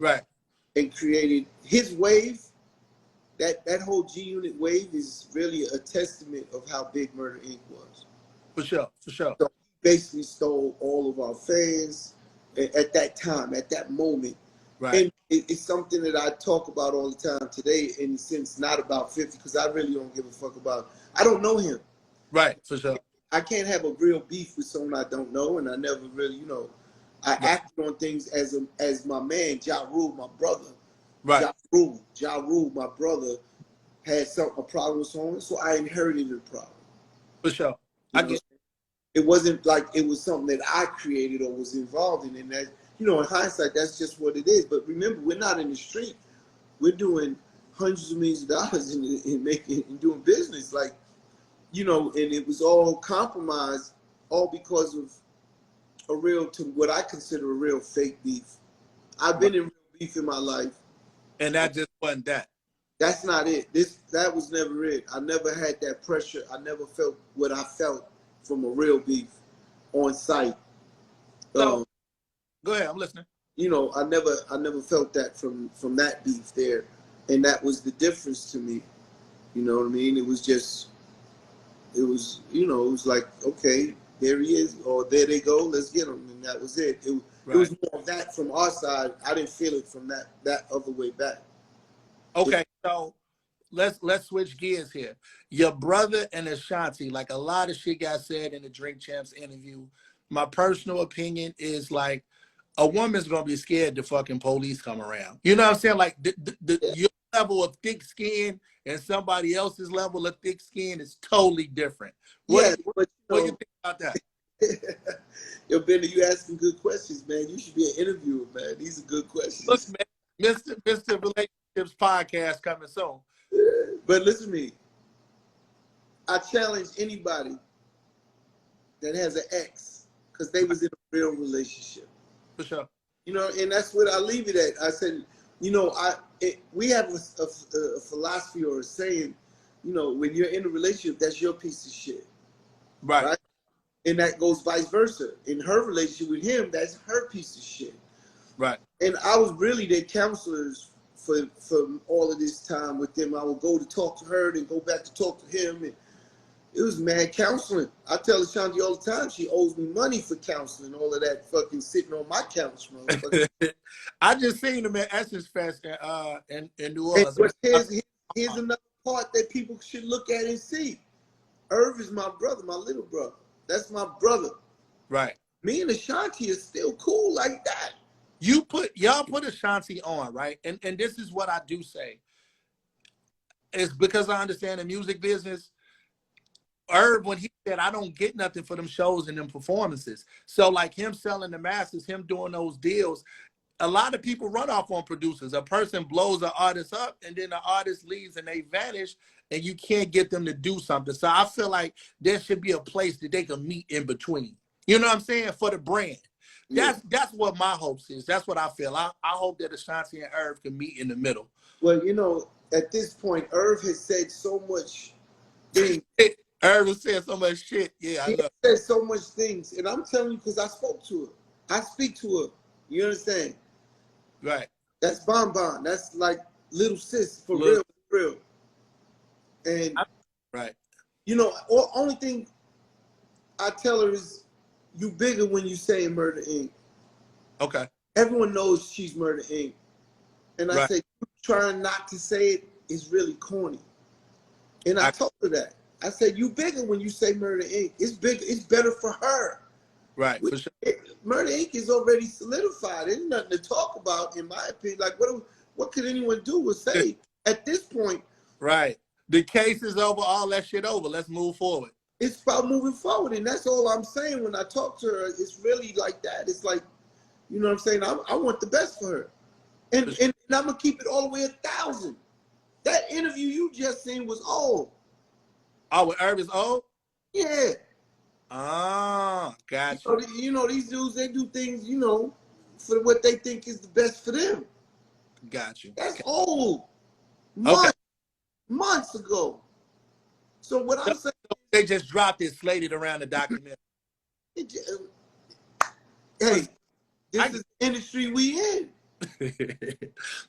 Right. and created his wave. That whole G Unit wave is really a testament of how big Murder Inc. was. For sure, for sure. So he basically stole all of our fans at that time, at that moment. Right. And it's something that I talk about all the time today, in the sense not about 50, because I really don't give a fuck about. I don't know him. Right, for sure. I can't have a real beef with someone I don't know, and I never really, I acted on things as my man, Ja Rule, my brother. Right. Ja Rule, my brother, had a problem with someone, so I inherited the problem. For sure. I get it wasn't like it was something that I created or was involved in. And that, in hindsight, that's just what it is. But remember, we're not in the street. We're doing hundreds of millions of dollars in doing business. Like, and it was all compromised, all because of what I consider a real fake beef. I've been in real beef in my life. And that just wasn't that. That's not it. That was never it. I never had that pressure. I never felt what I felt from a real beef on site. So, go ahead, I'm listening. I never felt that from that beef there, and that was the difference to me. You know what I mean? It was like, okay, there he is, or there they go, let's get him, and that was it. It was more of that from our side. I didn't feel it from that other way back. Okay, so let's switch gears here. Your brother and Ashanti, like a lot of shit got said in the Drink Champs interview. My personal opinion is like a woman's gonna be scared the fucking police come around. You know what I'm saying? Like your level of thick skin and somebody else's level of thick skin is totally different. What do you think about that? Yo, Benny, you asking good questions, man. You should be an interviewer, man. These are good questions. Look, man, Mr. Relationships podcast coming soon. But listen to me. I challenge anybody that has an ex, because they was in a real relationship. For sure. And that's what I leave it at. I said, we have a philosophy or a saying, when you're in a relationship, that's your piece of shit. Right? And that goes vice versa. In her relationship with him, that's her piece of shit. Right. And I was really their counselors for all of this time with them. I would go to talk to her, then go back to talk to him. And it was mad counseling. I tell Ashanti all the time, she owes me money for counseling, all of that fucking sitting on my couch, motherfucker. I just seen him at Essence Fest in New Orleans. But here's another part that people should look at and see. Irv is my brother, my little brother. That's my brother. Right. Me and Ashanti are still cool like that. Y'all put Ashanti on, right? And this is what I do say. It's because I understand the music business. Irv, when he said, I don't get nothing for them shows and them performances. So like him selling the masses, him doing those deals, a lot of people run off on producers. A person blows an artist up and then the artist leaves and they vanish and you can't get them to do something. So I feel like there should be a place that they can meet in between. You know what I'm saying? For the brand. That's what my hopes is. That's what I feel. I hope that Ashanti and Irv can meet in the middle. Well, at this point, Irv has said so much things. Irv has said so much shit. Yeah, he said so much things. And I'm telling you, because I spoke to her. I speak to her. You understand? Right. That's Bon. That's like little sis for real. And right. Only thing I tell her is you bigger when you say Murder Inc. Okay. Everyone knows she's Murder Inc. And I say, you trying not to say it is really corny. And I told her that. I said, you bigger when you say Murder Inc. It's big. It's better for her. Right. For sure. Murder Inc. is already solidified. There's nothing to talk about, in my opinion. Like, what could anyone do or say at this point? Right. The case is over. All that shit over. Let's move forward. It's about moving forward, and that's all I'm saying. When I talk to her, it's really like that. It's like, you know what I'm saying? I want the best for her, and I'm gonna keep it all the way 1,000. That interview you just seen was old. Oh, with Irv is old? Yeah. Ah, gotcha. These dudes, they do things, for what they think is the best for them. Got you. That's old. Months ago. So what I'm saying, they just dropped it slated around the documentary. Hey, this is the industry we in.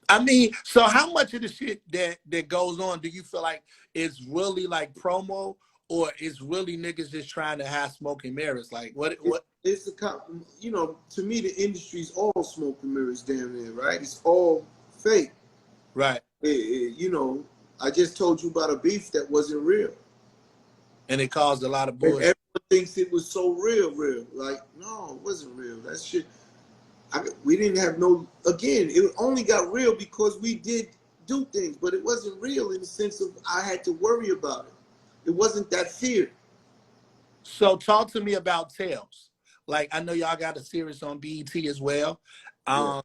I mean, so how much of the shit that goes on do you feel like is really like promo, or is really niggas just trying to have smoke and mirrors? Like what? It's you know, to me the industry's all smoke and mirrors damn near, right? It's all fake. Right. You know, I just told you about a beef that wasn't real. And it caused a lot of And bullshit. everyone thinks it was so real. Like, no, it wasn't real. That shit, we didn't have no, again, it only got real because we did do things, but it wasn't real in the sense of I had to worry about it. It wasn't that fear. So talk to me about Tales. Like I know y'all got a series on BET as well. Yeah.